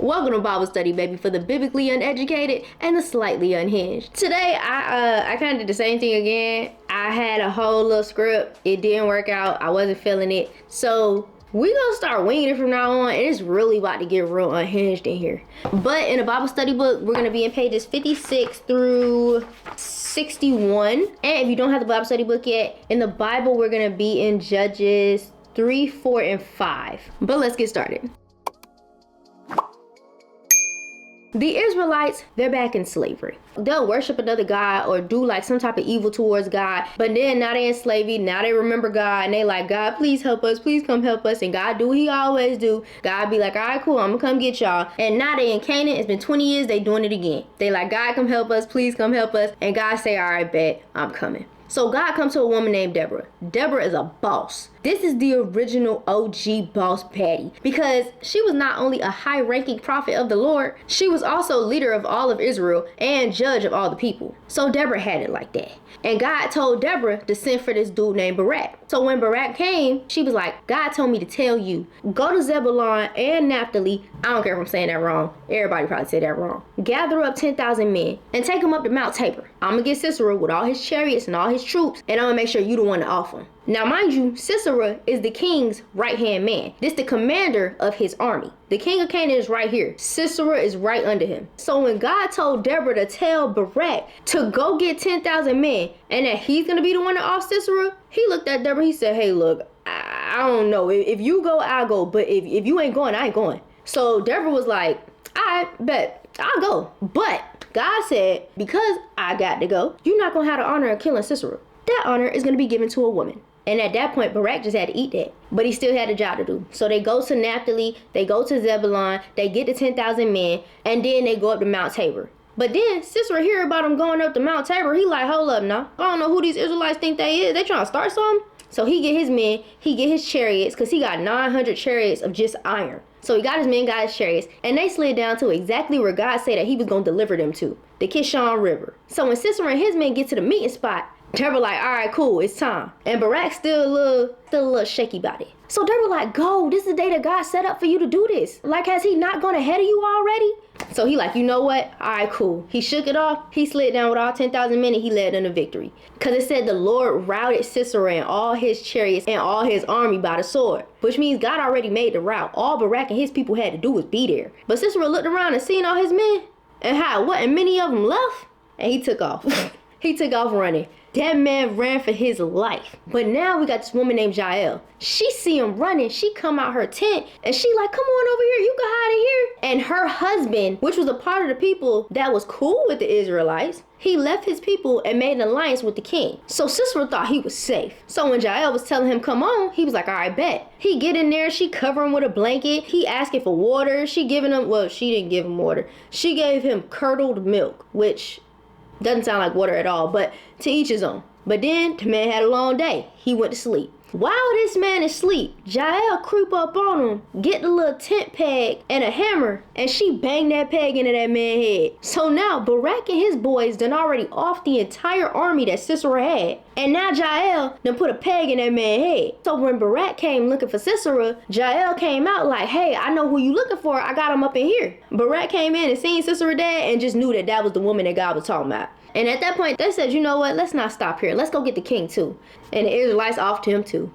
Welcome to Bible study, baby, for the biblically uneducated and the slightly unhinged. Today, I kind of did the same thing again. I had a whole little script. It didn't work out. I wasn't feeling it. So we gonna start winging it from now on, and it's really about to get real unhinged in here. But in the Bible study book, we're gonna be in pages 56 through 61. And if you don't have the Bible study book yet, in the Bible, we're gonna be in Judges 3, 4, and 5. But let's get started. The Israelites, they're back in slavery. They'll worship another God or do like some type of evil towards God. But then now they're in slavery. Now they remember God and they like, God, please help us. Please come help us. And God do what he always do. God be like, all right, cool. I'm gonna come get y'all. And now they in Canaan. It's been 20 years. They doing it again. They like, God, come help us. Please come help us. And God say, all right, bet, I'm coming. So God comes to a woman named Deborah. Deborah is a boss. This is the original OG boss patty, because she was not only a high-ranking prophet of the Lord, she was also leader of all of Israel and judge of all the people. So Deborah had it like that. And God told Deborah to send for this dude named Barak. So when Barak came, she was like, God told me to tell you, go to Zebulun and Naphtali. I don't care if I'm saying that wrong. Everybody probably said that wrong. Gather up 10,000 men and take them up to Mount Tabor. I'm going to get Sisera with all his chariots and all his troops, and I'm going to make sure you the one to off them. Now, mind you, Sisera is the king's right-hand man. This the commander of his army. The king of Canaan is right here. Sisera is right under him. So when God told Deborah to tell Barak to go get 10,000 men and that he's going to be the one to off Sisera, he looked at Deborah. He said, hey, look, I don't know. If you go, I'll go. But if you ain't going, I ain't going. So Deborah was like, all right, bet, I'll go. But God said, because I got to go, you're not going to have the honor of killing Sisera. That honor is going to be given to a woman. And at that point, Barak just had to eat that. But he still had a job to do. So they go to Naphtali, they go to Zebulun, they get the 10,000 men, and then they go up to Mount Tabor. But then Sisera hear about them going up to Mount Tabor. He like, hold up now. I don't know who these Israelites think they is. They trying to start something? So he get his men, he get his chariots, because he got 900 chariots of just iron. So he got his men, got his chariots, and they slid down to exactly where God said that he was going to deliver them to, the Kishon River. So when Sisera and his men get to the meeting spot, Deborah like, all right, cool, it's time. And Barak's still a little shaky about it. So Deborah like, go, this is the day that God set up for you to do this. Like, has he not gone ahead of you already? So he like, you know what? All right, cool. He shook it off. He slid down with all 10,000 men and he led them to victory. Because it said the Lord routed Sisera and all his chariots and all his army by the sword. Which means God already made the route. All Barak and his people had to do was be there. But Sisera looked around and seen all his men and how, what, and many of them left? And he took off. He took off running. That man ran for his life. But now we got this woman named Jael. She see him running. She come out her tent and she like, come on over here. You can hide in here. And her husband, which was a part of the people that was cool with the Israelites, he left his people and made an alliance with the king. So Sisera thought he was safe. So when Jael was telling him, come on, he was like, all right, bet. He get in there. She cover him with a blanket. He asking for water. She giving him, well, she didn't give him water. She gave him curdled milk, which doesn't sound like water at all, but to each his own. But then the man had a long day. He went to sleep. While this man is asleep, Jael creep up on him, get the little tent peg and a hammer, and she banged that peg into that man's head. So now Barak and his boys done already off the entire army that Sisera had. And now Jael done put a peg in that man's head. So when Barak came looking for Sisera, Jael came out like, hey, I know who you looking for. I got him up in here. Barak came in and seen Sisera dead and just knew that that was the woman that God was talking about. And at that point, they said, you know what? Let's not stop here. Let's go get the king too. And the Israelites offed him too.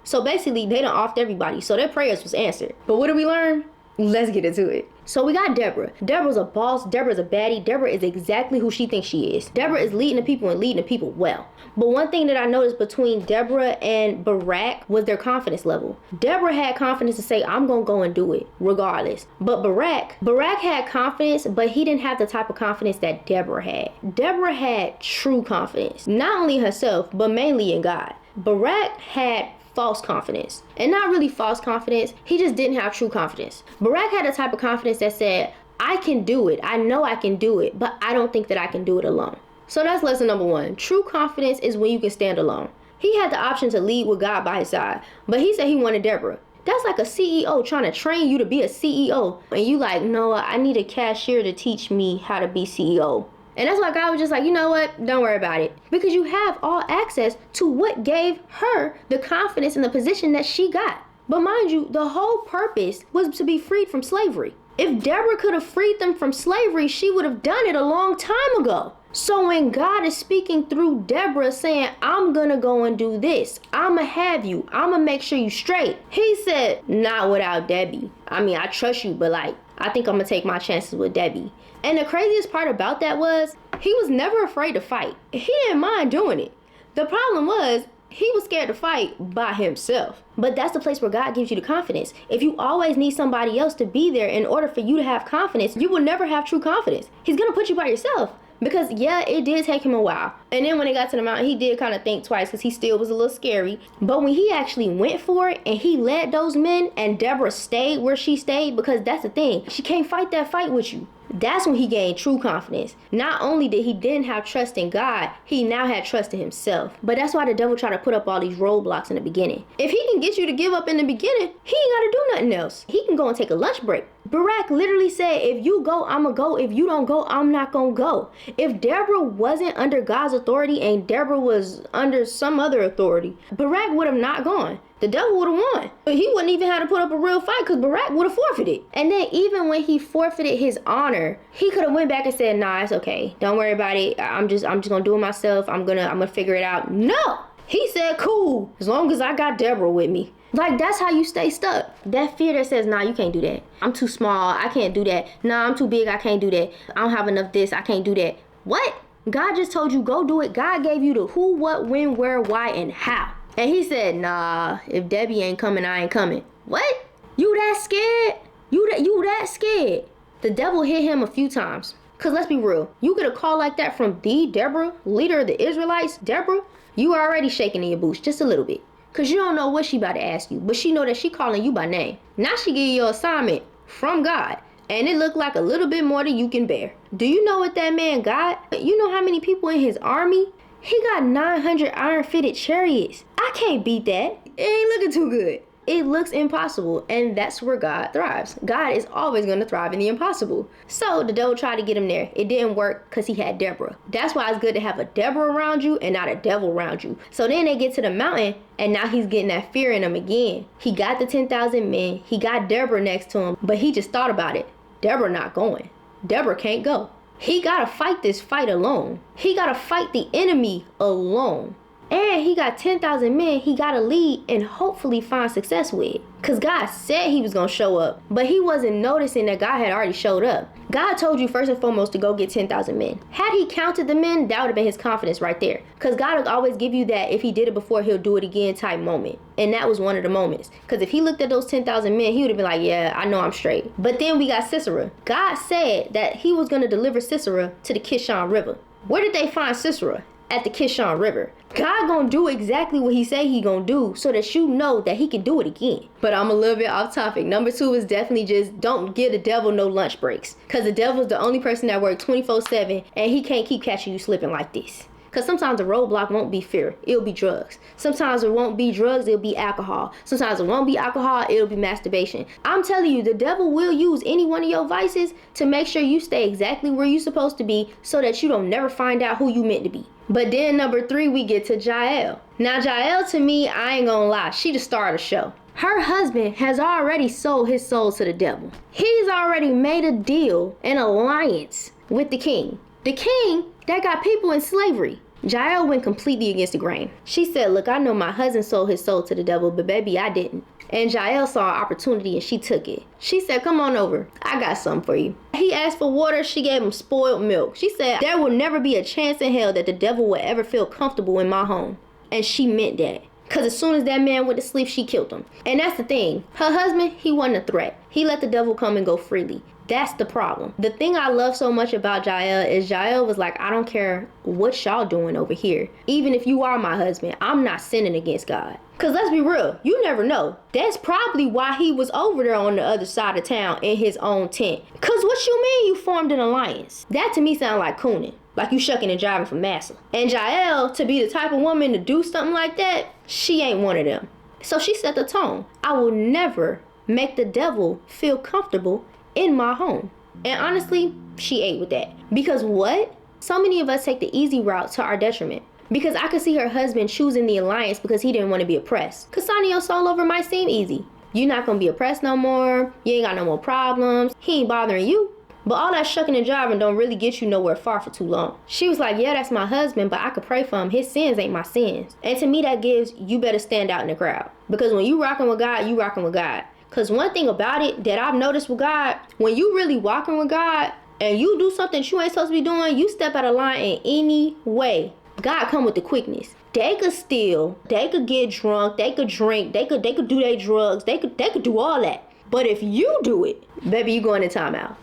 So basically, they done offed everybody. So their prayers was answered. But what did we learn? Let's get into it. So we got Deborah. Deborah's a boss. Deborah's a baddie. Deborah is exactly who she thinks she is. Deborah is leading the people and leading the people well. But one thing that I noticed between Deborah and Barak was their confidence level. Deborah had confidence to say, I'm going to go and do it regardless. But Barak had confidence, but he didn't have the type of confidence that Deborah had. Deborah had true confidence, not only herself, but mainly in God. Barak had false confidence. And not really false confidence, he just didn't have true confidence. Barak had a type of confidence that said, I can do it. I know I can do it, but I don't think that I can do it alone. So that's lesson number one. True confidence is when you can stand alone. He had the option to lead with God by his side, but he said he wanted Deborah. That's like a CEO trying to train you to be a CEO. And you like, no, I need a cashier to teach me how to be CEO. And that's why God was just like, you know what? Don't worry about it. Because you have all access to what gave her the confidence and the position that she got. But mind you, the whole purpose was to be freed from slavery. If Deborah could have freed them from slavery, she would have done it a long time ago. So when God is speaking through Deborah saying, I'm gonna go and do this, I'ma have you, I'ma make sure you straight, he said, not without Debbie. I mean, I trust you, but like, I think I'm gonna take my chances with Debbie. And the craziest part about that was, he was never afraid to fight. He didn't mind doing it. The problem was, he was scared to fight by himself. But that's the place where God gives you the confidence. If you always need somebody else to be there in order for you to have confidence, you will never have true confidence. He's gonna put you by yourself. Because yeah, it did take him a while. And then when they got to the mountain, he did kind of think twice because he still was a little scary. But when he actually went for it and he led those men and Deborah stayed where she stayed, because that's the thing, she can't fight that fight with you. That's when he gained true confidence. Not only did he didn't have trust in God, he now had trust in himself. But that's why the devil tried to put up all these roadblocks in the beginning. If he can get you to give up in the beginning, he ain't got to do nothing else. He can go and take a lunch break. Barak literally said, if you go, I'ma go. If you don't go, I'm not gonna go. If Deborah wasn't under God's authority and Deborah was under some other authority, Barak would have not gone. The devil would have won. But he wouldn't even have to put up a real fight because Barak would have forfeited. And then even when he forfeited his honor, he could have went back and said, nah, it's okay. Don't worry about it. I'm just gonna do it myself. I'm gonna figure it out. No! He said, cool, as long as I got Deborah with me. Like, that's how you stay stuck. That fear that says, nah, you can't do that. I'm too small, I can't do that. Nah, I'm too big, I can't do that. I don't have enough this, I can't do that. What? God just told you, go do it. God gave you the who, what, when, where, why, and how. And he said, nah, if Debbie ain't coming, I ain't coming. What? You that scared? You that scared? The devil hit him a few times. Because let's be real, you get a call like that from the Deborah, leader of the Israelites, Deborah, you are already shaking in your boots just a little bit. Because you don't know what she about to ask you, but she know that she calling you by name. Now she give you your assignment from God, and it looked like a little bit more than you can bear. Do you know what that man got? You know how many people in his army? He got 900 iron-fitted chariots. I can't beat that. It ain't looking too good. It looks impossible, and that's where God thrives. God is always going to thrive in the impossible. So the devil tried to get him there. It didn't work because he had Deborah. That's why it's good to have a Deborah around you and not a devil around you. So then they get to the mountain, and now he's getting that fear in him again. He got the 10,000 men. He got Deborah next to him, but he just thought about it. Deborah not going. Deborah can't go. He got to fight this fight alone. He got to fight the enemy alone. And he got 10,000 men he got to lead and hopefully find success with. Because God said he was going to show up, but he wasn't noticing that God had already showed up. God told you first and foremost to go get 10,000 men. Had he counted the men, that would have been his confidence right there. Because God will always give you that if he did it before, he'll do it again type moment. And that was one of the moments. Because if he looked at those 10,000 men, he would have been like, yeah, I know I'm straight. But then we got Sisera. God said that he was going to deliver Sisera to the Kishon River. Where did they find Sisera? At the Kishon River. God gonna do exactly what he say he gonna do so that you know that he can do it again. But I'm a little bit off topic. Number 2 is definitely just don't give the devil no lunch breaks. Because the devil's the only person that works 24/7 and he can't keep catching you slipping like this. Because sometimes the roadblock won't be fear, it'll be drugs. Sometimes it won't be drugs, it'll be alcohol. Sometimes it won't be alcohol, it'll be masturbation. I'm telling you, the devil will use any one of your vices to make sure you stay exactly where you're supposed to be so that you don't never find out who you meant to be. But then number 3, we get to Jael. Now Jael, to me, I ain't gonna lie, she the star of the show. Her husband has already sold his soul to the devil. He's already made a deal, an alliance with the king. The king that got people in slavery. Jael went completely against the grain. She said, look, I know my husband sold his soul to the devil, but baby, I didn't. And Jael saw an opportunity and she took it. She said, come on over. I got something for you. He asked for water. She gave him spoiled milk. She said, there will never be a chance in hell that the devil will ever feel comfortable in my home. And she meant that. Because as soon as that man went to sleep, she killed him. And that's the thing. Her husband, he wasn't a threat. He let the devil come and go freely. That's the problem. The thing I love so much about Jael is Jael was like, I don't care what y'all doing over here. Even if you are my husband, I'm not sinning against God. Because let's be real, you never know. That's probably why he was over there on the other side of town in his own tent. Because what you mean you formed an alliance? That to me sounds like cooning. Like you shucking and driving for massa. And Jael, to be the type of woman to do something like that, she ain't one of them. So she set the tone. I will never make the devil feel comfortable in my home. And honestly, she ate with that. Because what? So many of us take the easy route to our detriment. Because I could see her husband choosing the alliance because he didn't want to be oppressed. Because signing your soul over might seem easy. You're not gonna be oppressed no more. You ain't got no more problems. He ain't bothering you. But all that shucking and jiving don't really get you nowhere far for too long. She was like, yeah, that's my husband, but I could pray for him. His sins ain't my sins. And to me, that gives you better stand out in the crowd. Because when you rocking with God, you rocking with God. Because one thing about it that I've noticed with God, when you really walking with God and you do something that you ain't supposed to be doing, you step out of line in any way, God come with the quickness. They could steal, they could get drunk, they could drink, they could do their drugs, they could do all that. But if you do it, baby, you going in timeout.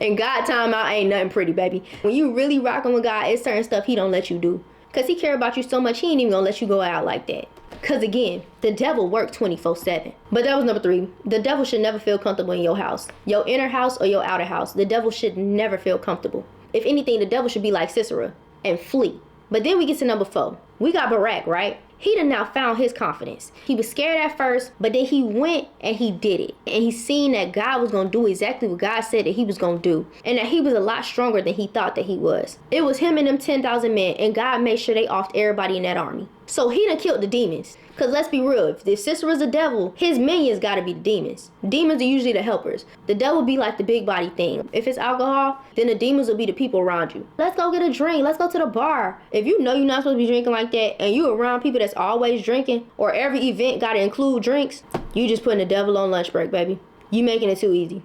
And God timeout ain't nothing pretty, baby. When you really rocking with God, it's certain stuff he don't let you do. Because he care about you so much, he ain't even gonna let you go out like that. Because again, the devil works 24/7. But that was number 3. The devil should never feel comfortable in your house. Your inner house or your outer house. The devil should never feel comfortable. If anything, the devil should be like Sisera and flee. But then we get to number 4. We got Barak, right? He done now found his confidence. He was scared at first, but then he went and he did it. And he seen that God was going to do exactly what God said that he was going to do. And that he was a lot stronger than he thought that he was. It was him and them 10,000 men, and God made sure they offed everybody in that army. So he done killed the demons. Because let's be real, if Sisera's a devil, his minions got to be the demons. Demons are usually the helpers. The devil be like the big body thing. If it's alcohol, then the demons will be the people around you. Let's go get a drink. Let's go to the bar. If you know you're not supposed to be drinking like that, and you around people that's always drinking, or every event got to include drinks, you just putting the devil on lunch break, baby. You making it too easy.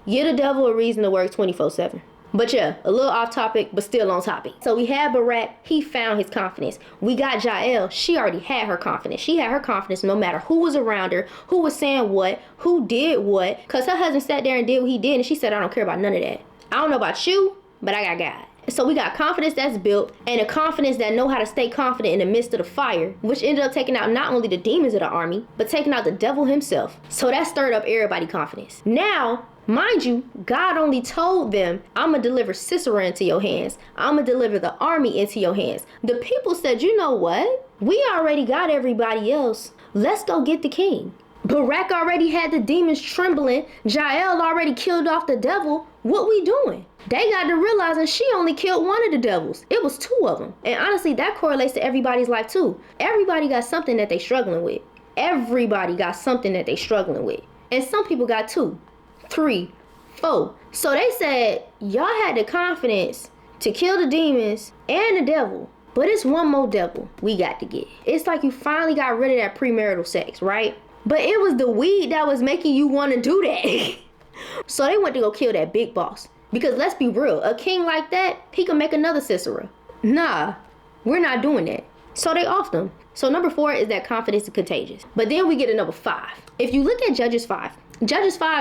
Give the devil a reason to work 24/7. But yeah, a little off topic, but still on topic. So we had Barak, he found his confidence. We got Jael, she already had her confidence. She had her confidence no matter who was around her, who was saying what, who did what. Because her husband sat there and did what he did, and she said, I don't care about none of that. I don't know about you, but I got God. So we got confidence that's built, and a confidence that know how to stay confident in the midst of the fire, which ended up taking out not only the demons of the army, but taking out the devil himself. So that stirred up everybody's confidence. Now, mind you, God only told them, I'm going to deliver Sisera into your hands. I'm going to deliver the army into your hands. The people said, you know what? We already got everybody else. Let's go get the king. Barak already had the demons trembling. Jael already killed off the devil. What we doing? They got to realizing she only killed one of the devils. It was 2 of them. And honestly, that correlates to everybody's life too. Everybody got something that they struggling with. Everybody got something that they struggling with. And some people got 2, 3, 4. So they said, y'all had the confidence to kill the demons and the devil. But it's one more devil we got to get. It's like you finally got rid of that premarital sex, right? But it was the weed that was making you want to do that. So they went to go kill that big boss. Because let's be real, a king like that, he could make another Sisera. Nah, we're not doing that. So they offed them. So number 4 is that confidence is contagious. But then we get to number 5. If you look at Judges 5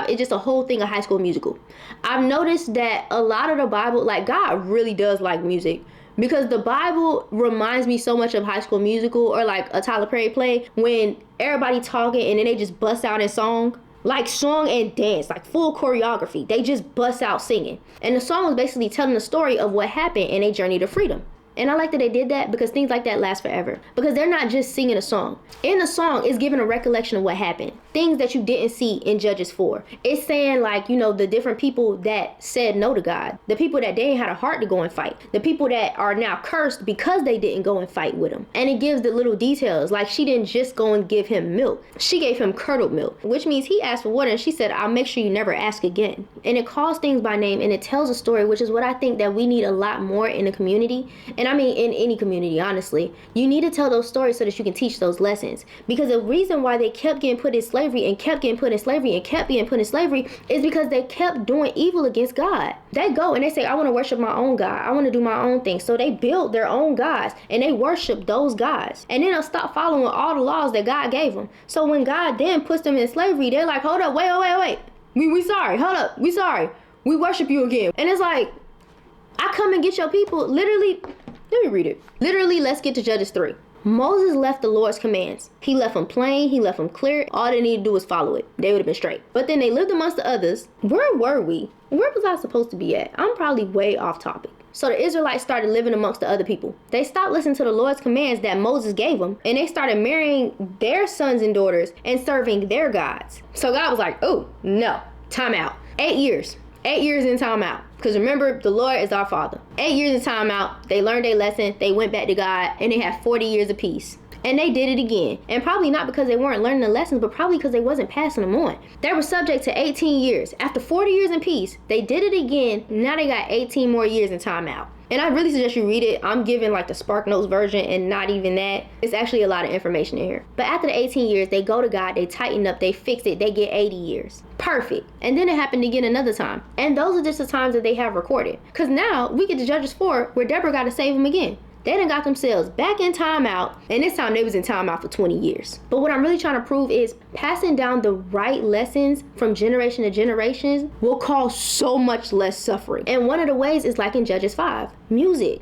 is just a whole thing of High School Musical. I've noticed that a lot of the Bible, like God really does like music. Because the Bible reminds me so much of High School Musical or like a Tyler Perry play when everybody talking and then they just bust out in song. Like song and dance, like full choreography. They just bust out singing. And the song was basically telling the story of what happened in a journey to freedom. And I like that they did that because things like that last forever. Because they're not just singing a song. In the song, it's giving a recollection of what happened. Things that you didn't see in Judges 4. It's saying like, you know, the different people that said no to God. The people that they ain't had a heart to go and fight. The people that are now cursed because they didn't go and fight with him. And it gives the little details. Like she didn't just go and give him milk. She gave him curdled milk. Which means he asked for water and she said, I'll make sure you never ask again. And it calls things by name and it tells a story, which is what I think that we need a lot more in the community. And I mean, in any community, honestly, you need to tell those stories so that you can teach those lessons. Because the reason why they kept getting put in slavery and kept getting put in slavery and kept being put in slavery is because they kept doing evil against God. They go and they say, I want to worship my own God. I want to do my own thing. So they build their own gods and they worship those gods. And then they'll stop following all the laws that God gave them. So when God then puts them in slavery, they're like, hold up, wait. We sorry. Hold up. We sorry. We worship you again. And it's like, I come and get your people. Literally, let me read it. Literally, let's get to Judges 3. Moses left the Lord's commands. He left them plain. He left them clear. All they needed to do was follow it. They would have been straight. But then they lived amongst the others. Where were we? Where was I supposed to be at? I'm probably way off topic. So the Israelites started living amongst the other people. They stopped listening to the Lord's commands that Moses gave them. And they started marrying their sons and daughters and serving their gods. So God was like, oh, no. Time out. 8 years. 8 years in time out. Because remember, the Lord is our Father. 8 years in time out. They learned their lesson. They went back to God. And they had 40 years of peace. And they did it again. And probably not because they weren't learning the lessons, but probably because they wasn't passing them on. They were subject to 18 years. After 40 years in peace, they did it again. Now they got 18 more years in timeout. And I really suggest you read it. I'm giving like the Spark Notes version and not even that. It's actually a lot of information in here. But after the 18 years, they go to God, they tighten up, they fix it, they get 80 years. Perfect. And then it happened again another time. And those are just the times that they have recorded. Because now we get to Judges 4 where Deborah got to save them again. They done got themselves back in timeout, and this time they was in timeout for 20 years. But what I'm really trying to prove is passing down the right lessons from generation to generations will cause so much less suffering. And one of the ways is like in Judges 5, music,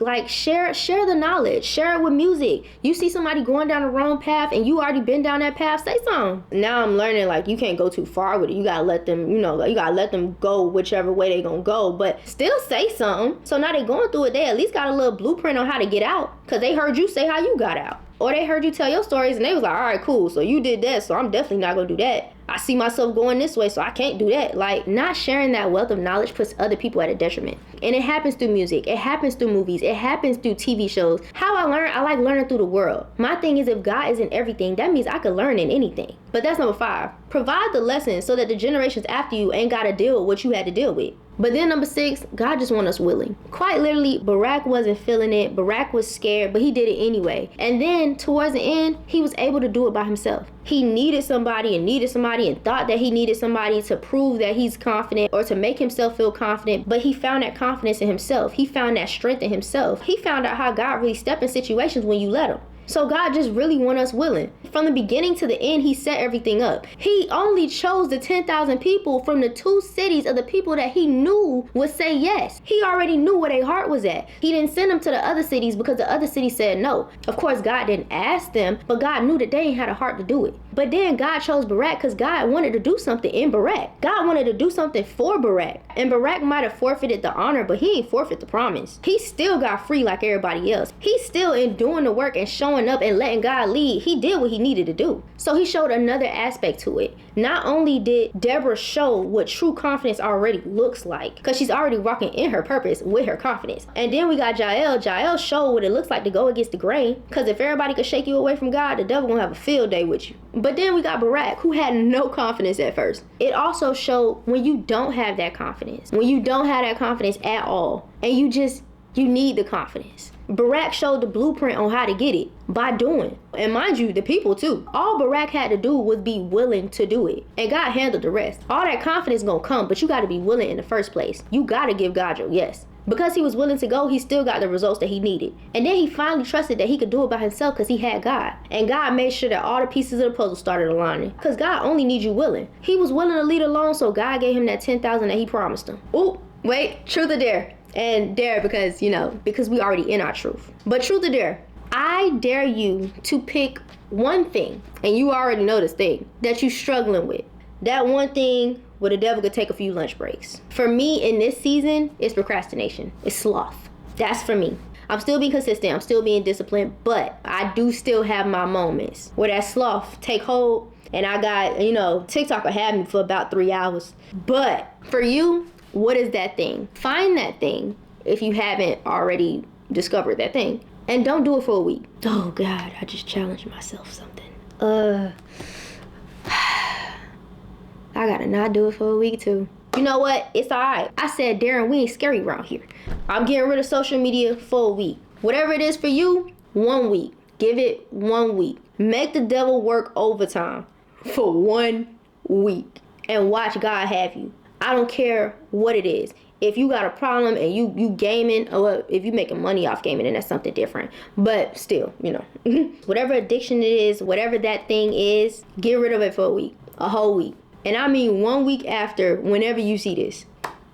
like share the knowledge, share it with music. You see somebody going down the wrong path and you already been down that path, say something. Now I'm learning like you can't go too far with it. You gotta let them, you gotta let them go whichever way they gonna go, but still say something. So now they going through it, they at least got a little blueprint on how to get out, because they heard you say how you got out. Or they heard you tell your stories and they was like, all right, cool, so you did that, so I'm definitely not gonna do that. I see myself going this way, so I can't do that. Like, not sharing that wealth of knowledge puts other people at a detriment. And it happens through music, it happens through movies, it happens through TV shows. How I learn, I like learning through the world. My thing is, if God is in everything, that means I could learn in anything. But that's number 5. Provide the lessons so that the generations after you ain't gotta deal with what you had to deal with. But then number 6, God just want us willing. Quite literally, Barak wasn't feeling it. Barak was scared, but he did it anyway. And then towards the end, he was able to do it by himself. He needed somebody and thought that he needed somebody to prove that he's confident or to make himself feel confident. But he found that confidence in himself. He found that strength in himself. He found out how God really stepped in situations when you let him. So God just really want us willing. From the beginning to the end, he set everything up. He only chose the 10,000 people from the 2 cities of the people that he knew would say yes. He already knew where their heart was at. He didn't send them to the other cities because the other cities said no. Of course, God didn't ask them, but God knew that they ain't had a heart to do it. But then God chose Barak because God wanted to do something in Barak. God wanted to do something for Barak. And Barak might have forfeited the honor, but he ain't forfeit the promise. He still got free like everybody else. He's still in doing the work and showing up and letting God lead. He did what he needed to do. So he showed another aspect to it. Not only did Deborah show what true confidence already looks like, because she's already walking in her purpose with her confidence. And then we got Jael. Jael showed what it looks like to go against the grain, because if everybody could shake you away from God, the devil gonna have a field day with you. But then we got Barak, who had no confidence at first. It also showed when you don't have that confidence, when you don't have that confidence at all, and you need the confidence. Barak showed the blueprint on how to get it by doing. And mind you, the people too. All Barak had to do was be willing to do it. And God handled the rest. All that confidence gonna come, but you gotta be willing in the first place. You gotta give God your yes. Because he was willing to go, he still got the results that he needed. And then he finally trusted that he could do it by himself because he had God. And God made sure that all the pieces of the puzzle started aligning. Because God only needs you willing. He was willing to lead alone, so God gave him that 10,000 that he promised him. Ooh, wait, truth or dare? And dare because we already in our truth. But truth or dare? I dare you to pick one thing, and you already know this thing, that you're struggling with. That one thing where the devil could take a few lunch breaks. For me in this season, it's procrastination. It's sloth. That's for me. I'm still being consistent. I'm still being disciplined, but I do still have my moments where that sloth take hold, and I got, TikTok will have me for about 3 hours. But for you, what is that thing? Find that thing if you haven't already discovered that thing. And don't do it for a week. Oh God, I just challenged myself something. I gotta not do it for a week too. You know what? It's alright. I said, Darren, we ain't scary around here. I'm getting rid of social media for a week. Whatever it is for you, 1 week. Give it 1 week. Make the devil work overtime for 1 week. And watch God have you. I don't care what it is. If you got a problem and you gaming, or if you making money off gaming, then that's something different. But still, whatever addiction it is, whatever that thing is, get rid of it for a week, a whole week. And I mean 1 week after, whenever you see this.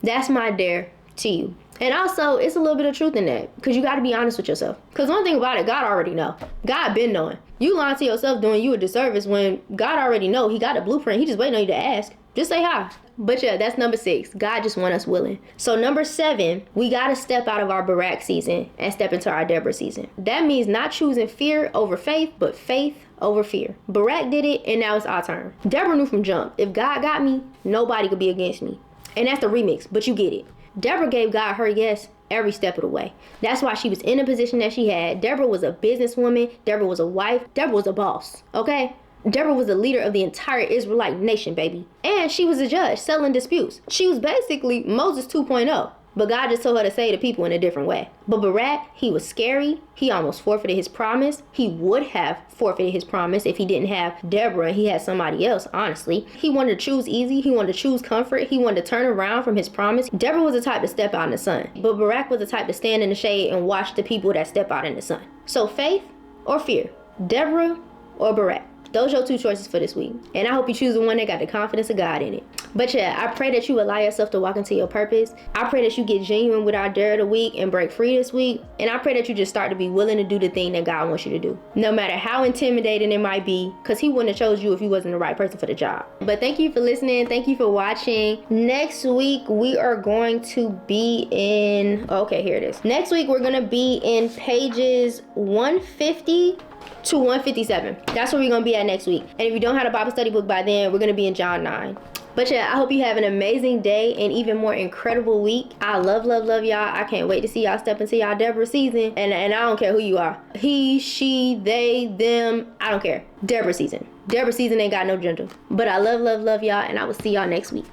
That's my dare to you. And also, it's a little bit of truth in that, because you got to be honest with yourself. Because one thing about it, God already know. God been knowing. You lying to yourself doing you a disservice when God already know. He got a blueprint. He just waiting on you to ask. Just say hi. But yeah, that's number 6. God just want us willing. So number 7, we got to step out of our Barak season and step into our Deborah season. That means not choosing fear over faith, but faith over fear. Barak did it, and now it's our turn. Deborah knew from jump, if God got me, nobody could be against me. And that's the remix, but you get it. Deborah gave God her yes, every step of the way. That's why she was in the position that she had. Deborah was a businesswoman. Deborah was a wife. Deborah was a boss, okay? Deborah was the leader of the entire Israelite nation, baby. And she was a judge settling disputes. She was basically Moses 2.0. But God just told her to say to people in a different way. But Barak, he was scary. He almost forfeited his promise. He would have forfeited his promise if he didn't have Deborah and he had somebody else, honestly. He wanted to choose easy. He wanted to choose comfort. He wanted to turn around from his promise. Deborah was the type to step out in the sun. But Barak was the type to stand in the shade and watch the people that step out in the sun. So faith or fear? Deborah or Barak? Those are your 2 choices for this week. And I hope you choose the one that got the confidence of God in it. But yeah, I pray that you allow yourself to walk into your purpose. I pray that you get genuine with our Dare of the Week and break free this week. And I pray that you just start to be willing to do the thing that God wants you to do. No matter how intimidating it might be, because he wouldn't have chose you if you wasn't the right person for the job. But thank you for listening. Thank you for watching. Next week, we are going to be in... Okay, here it is. Next week, we're going to be in pages 150 to 157. That's where we're going to be at next week. And if you don't have a Bible study book by then, we're going to be in John 9. But yeah, I hope you have an amazing day and even more incredible week. I love y'all. I can't wait to see y'all step into y'all Deborah season. And I don't care who you are. He, she, they, them. I don't care. Deborah season. Deborah season ain't got no gender. But I love y'all, and I will see y'all next week.